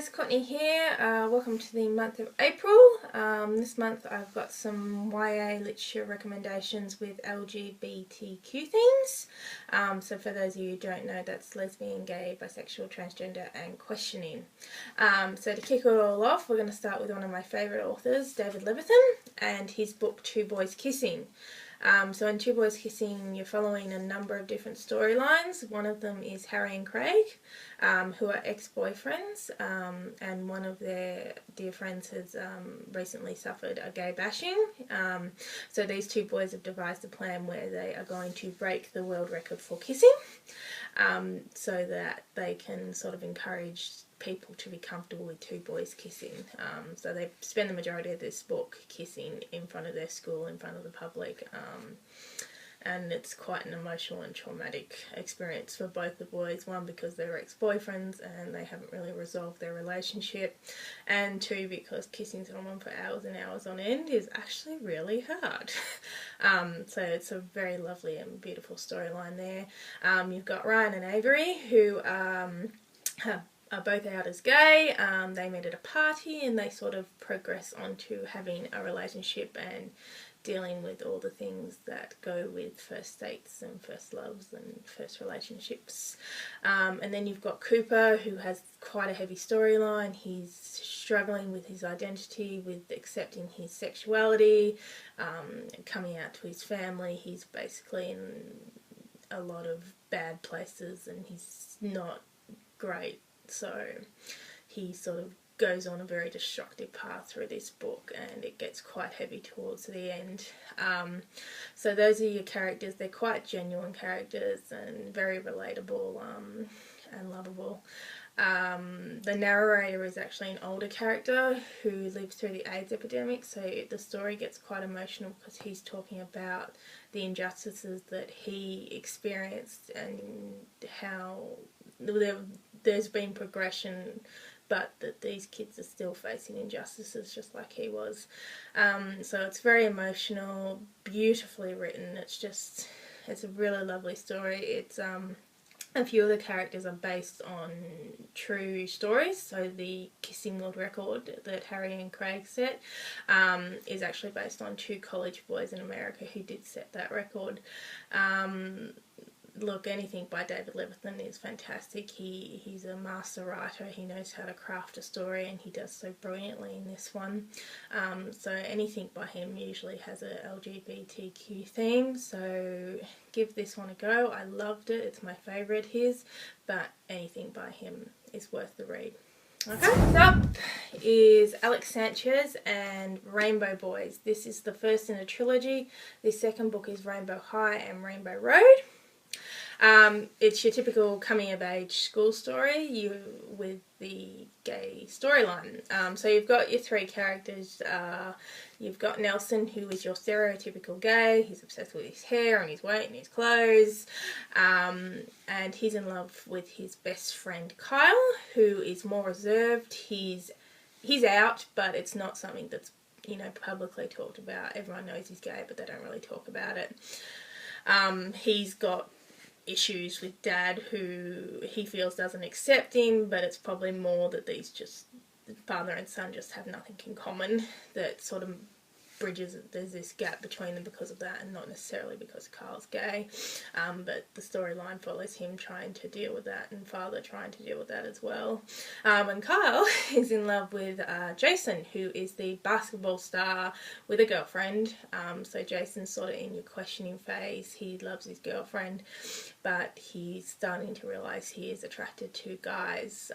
guys, Courtney here. Welcome to the month of April. This month I've got some YA literature recommendations with LGBTQ themes. So for those of you who don't know, that's lesbian, gay, bisexual, transgender and questioning. So to kick it all off, we're going to start with one of my favourite authors, David Levithan, and his book Two Boys Kissing. So in Two Boys Kissing, you're following a number of different storylines. One of them is Harry and Craig, who are ex-boyfriends, and one of their dear friends has recently suffered a gay bashing. So these two boys have devised a plan where they are going to break the world record for kissing, so that they can sort of encourage people to be comfortable with two boys kissing. So they spend the majority of this book kissing in front of their school, in front of the public, and it's quite an emotional and traumatic experience for both the boys. One, because they're ex-boyfriends and they haven't really resolved their relationship, and two, because kissing someone for hours and hours on end is actually really hard. So it's a very lovely and beautiful storyline there. You've got Ryan and Avery, who are both out as gay. They met at a party and they sort of progress onto having a relationship and dealing with all the things that go with first dates and first loves and first relationships. And then you've got Cooper, who has quite a heavy storyline. He's struggling with his identity, with accepting his sexuality, coming out to his family. He's basically in a lot of bad places and he's not great. So he sort of goes on a very destructive path through this book and it gets quite heavy towards the end. So those are your characters. They're quite genuine characters and very relatable and lovable. The narrator is actually an older character who lived through the AIDS epidemic, so the story gets quite emotional because he's talking about the injustices that he experienced and how there's been progression, but that these kids are still facing injustices just like he was. So it's very emotional, beautifully written. It's a really lovely story. It's a few of the characters are based on true stories. So the Kissing World Record that Harry and Craig set is actually based on two college boys in America who did set that record. Look, anything by David Levithan is fantastic. He's a master writer. He knows how to craft a story and he does so brilliantly in this one. So anything by him usually has a LGBTQ theme, so give this one a go. I loved it. It's my favourite his, but anything by him is worth the read. Okay, next up is Alex Sanchez and Rainbow Boys. This is the first in a trilogy. The second book is Rainbow High and Rainbow Road. It's your typical coming-of-age school story with the gay storyline. So you've got your three characters. You've got Nelson, who is your stereotypical gay. He's obsessed with his hair and his weight and his clothes. And he's in love with his best friend Kyle, who is more reserved. He's out, but it's not something that's, publicly talked about. Everyone knows he's gay, but they don't really talk about it. He's got issues with Dad, who he feels doesn't accept him, but it's probably more that the father and son just have nothing in common that sort of bridges, there's this gap between them because of that, and not necessarily because Carl's gay, but the storyline follows him trying to deal with that and father trying to deal with that as well. And Kyle is in love with Jason, who is the basketball star with a girlfriend. So Jason's sort of in your questioning phase. He loves his girlfriend, but he's starting to realise he is attracted to guys.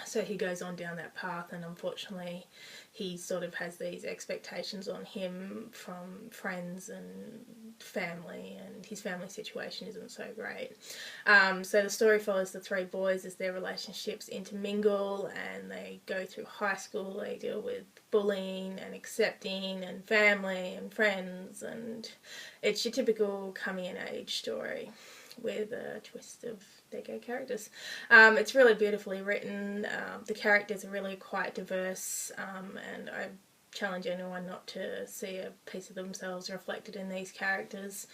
So he goes on down that path, and unfortunately he sort of has these expectations on him from friends and family, and his family situation isn't so great. So the story follows the three boys as their relationships intermingle and they go through high school. They deal with bullying and accepting and family and friends, and it's your typical coming of age story with a twist of their gay characters. It's really beautifully written. The characters are really quite diverse, and I challenge anyone not to see a piece of themselves reflected in these characters,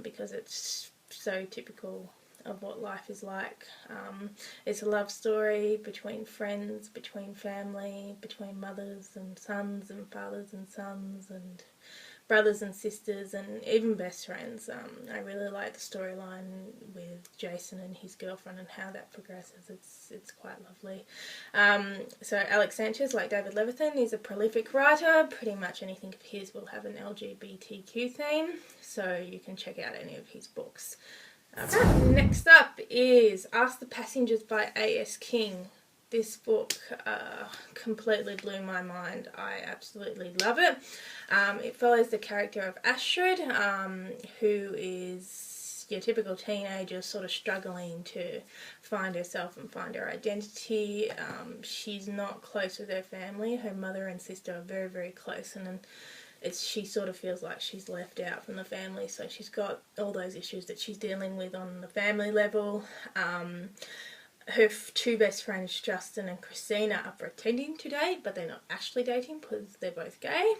because it's so typical of what life is like. It's a love story between friends, between family, between mothers and sons and fathers and sons and brothers and sisters and even best friends. I really like the storyline with Jason and his girlfriend and how that progresses. It's quite lovely. So Alex Sanchez, like David Levithan, is a prolific writer. Pretty much anything of his will have an LGBTQ theme, so you can check out any of his books. Next up is Ask the Passengers by A.S. King. This book completely blew my mind. I absolutely love it. It follows the character of Astrid, who is your typical teenager sort of struggling to find herself and find her identity. She's not close with her family. Her mother and sister are very, very close, and she sort of feels like she's left out from the family, so she's got all those issues that she's dealing with on the family level. Her two best friends, Justin and Christina, are pretending to date, but they're not actually dating because they're both gay.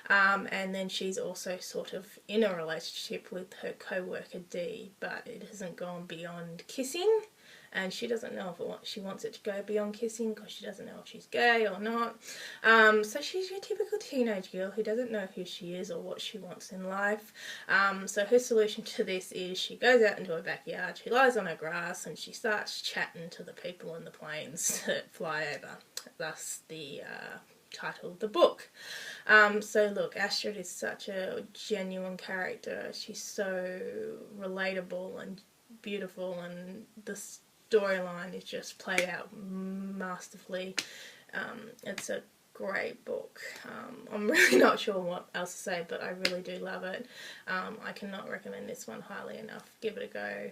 And then she's also sort of in a relationship with her co-worker Dee, but it hasn't gone beyond kissing. And she doesn't know if she wants it to go beyond kissing because she doesn't know if she's gay or not. So she's your typical teenage girl who doesn't know who she is or what she wants in life. So her solution to this is she goes out into her backyard, she lies on her grass and she starts chatting to the people in the planes that fly over. Thus the title of the book. So look, Astrid is such a genuine character. She's so relatable and beautiful, and the storyline is just played out masterfully. It's a great book. I'm really not sure what else to say, but I really do love it. I cannot recommend this one highly enough. Give it a go.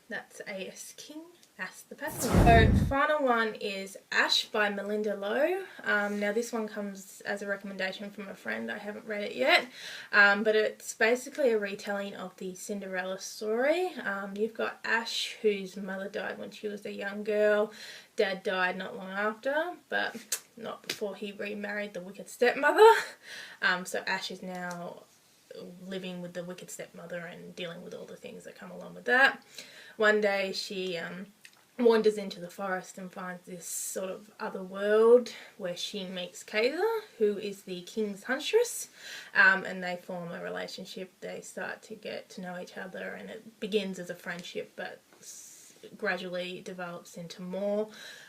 That's A.S. King, Ask the Passenger. So final one is Ash by Melinda Lowe. Now this one comes as a recommendation from a friend. I haven't read it yet, but it's basically a retelling of the Cinderella story. You've got Ash, whose mother died when she was a young girl. Dad died not long after, but not before he remarried the wicked stepmother. So Ash is now living with the wicked stepmother and dealing with all the things that come along with that. One day she wanders into the forest and finds this sort of other world where she meets Kayla, who is the king's huntress, and they form a relationship. They start to get to know each other, and it begins as a friendship but gradually develops into more.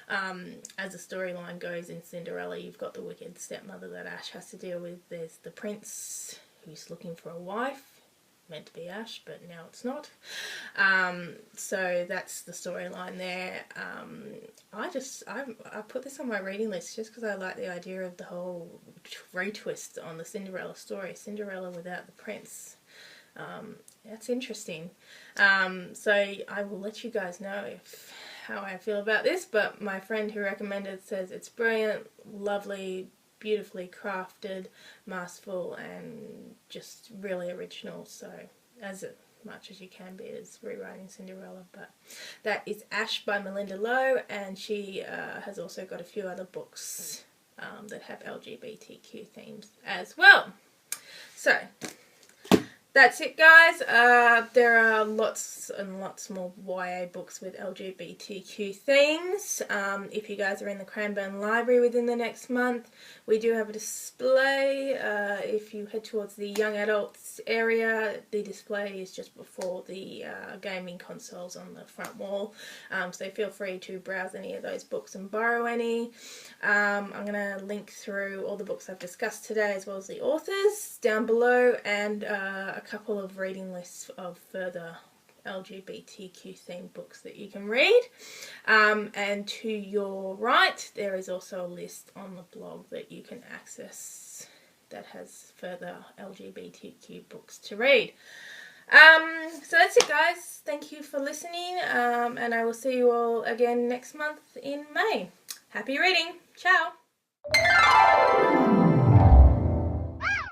As the storyline goes in Cinderella, you've got the wicked stepmother that Ash has to deal with. There's the prince who's looking for a wife, meant to be Ash, but now it's not. So that's the storyline there. I put this on my reading list just because I like the idea of the whole retwist on the Cinderella story. Cinderella without the prince. That's interesting. So I will let you guys know how I feel about this, but my friend who recommended it says it's brilliant, lovely, beautifully crafted, masterful, and just really original. So as much as you can be as rewriting Cinderella. But that is Ash by Melinda Lowe, and she has also got a few other books that have LGBTQ themes as well. So that's it, guys. There are lots and lots more YA books with LGBTQ themes. If you guys are in the Cranbourne Library within the next month, we do have a display. If you head towards the young adults area, the display is just before the gaming consoles on the front wall. So feel free to browse any of those books and borrow any. I'm going to link through all the books I've discussed today, as well as the authors down below, and a couple of reading lists of further LGBTQ themed books that you can read. And to your right, there is also a list on the blog that you can access that has further LGBTQ books to read. So that's it, guys. Thank you for listening, and I will see you all again next month in May. Happy reading. Ciao.